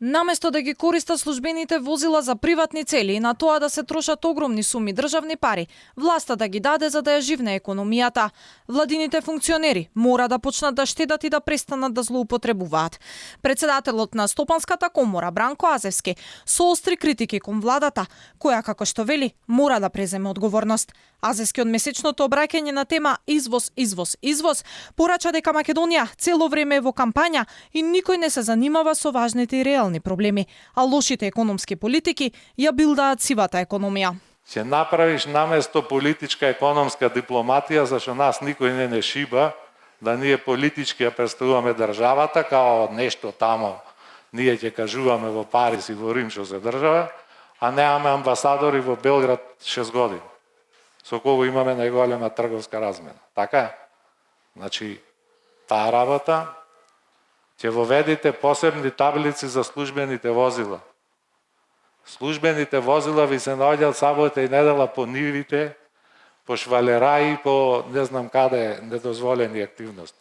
Наместо да ги користат службените возила за приватни цели и на тоа да се трошат огромни суми државни пари, власта да ги даде за да ја живне економијата. Владините функционери мора да почнат да штедат и да престанат да злоупотребуваат. Председателот на Стопанската комора Бранко Азевски соостри критики кон владата, која, како што вели, мора да преземе одговорност. Азевски од месечното обраќање на тема извоз порача дека Македонија цело време е во кампања и никој не се занимава со важните и реални проблеми, а лошите економски политики ја билдаат сивата економија. Ќе направиш наместо политичка економска дипломатија, зашто нас никој не шиба, да ние политички ја представуваме државата као нешто тамо. Ние ќе кажуваме во Париз и во Рим што се држава, а немаме амбасадори во Белград 6 години, со кого имаме најголема трговска размена. Така? Значи, таа работа ќе воведите посебни таблици за службените возила. Службените возила ви се наоѓаат сабота и недела по нивите, по швалераи, по не знам каде недозволени активности.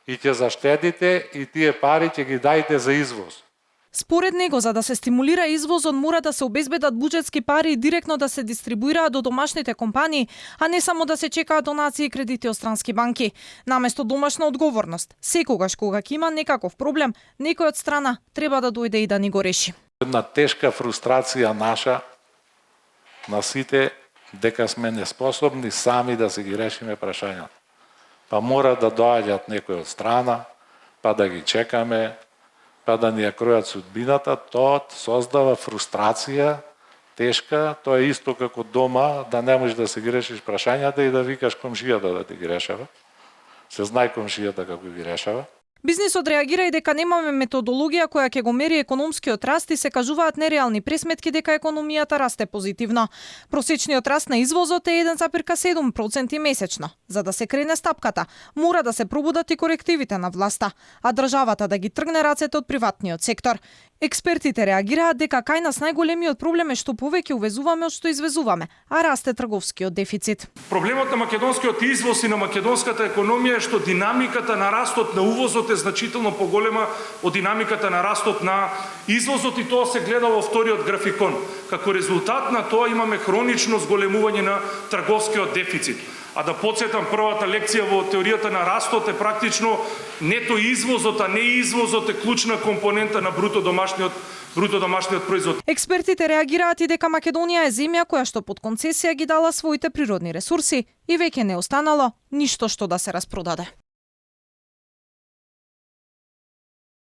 И ќе заштедите и тие пари ќе ги дајте за извоз. Според него, за да се стимулира извозот, мора да се обезбедат буџетски пари и директно да се дистрибуираат до домашните компании, а не само да се чекаат донации и кредити од странски банки. Наместо домашна одговорност, секогаш кога ќе има некаков проблем, некој од страна треба да дојде и да ни го реши. Една тешка фрустрација наша на сите дека сме неспособни сами да се ги решиме прашањата. Па мора да доаѓаат некој од страна, па да ги чекаме, па да ни ја кројат судбината, тоа создава фрустрација тешка, тоа е исто како дома, да не можеш да се ги решиш прашањата и да викаш комшијата да ти ги решава. Се знае комшијата како ги решава. Бизнисот реагира и дека немаме методологија која ќе го мери економскиот раст и се кажуваат нереални пресметки дека економијата расте позитивно. Просечниот раст на извозот е 1,7% месечно. За да се крене стапката, мора да се пробудат и корективите на власта, а државата да ги тргне рацете од приватниот сектор. Експертите реагираат дека кај нас најголемиот проблем е што повеќе увезуваме од што извезуваме, а расте трговскиот дефицит. Проблемот на македонскиот извоз и на македонската економија е што динамиката на растот на увозот е значително поголема од динамиката на растот на извозот и тоа се гледа во вториот графикон. Како резултат на тоа имаме хронично зголемување на трговскиот дефицит. А да подсетам, првата лекција во теоријата на растот е практично нето извозот, а не извозот е клучна компонента на бруто домашниот производ. Експертите реагираат и дека Македонија е земја која што под концесија ги дала своите природни ресурси и веќе не останало ништо што да се распродаде.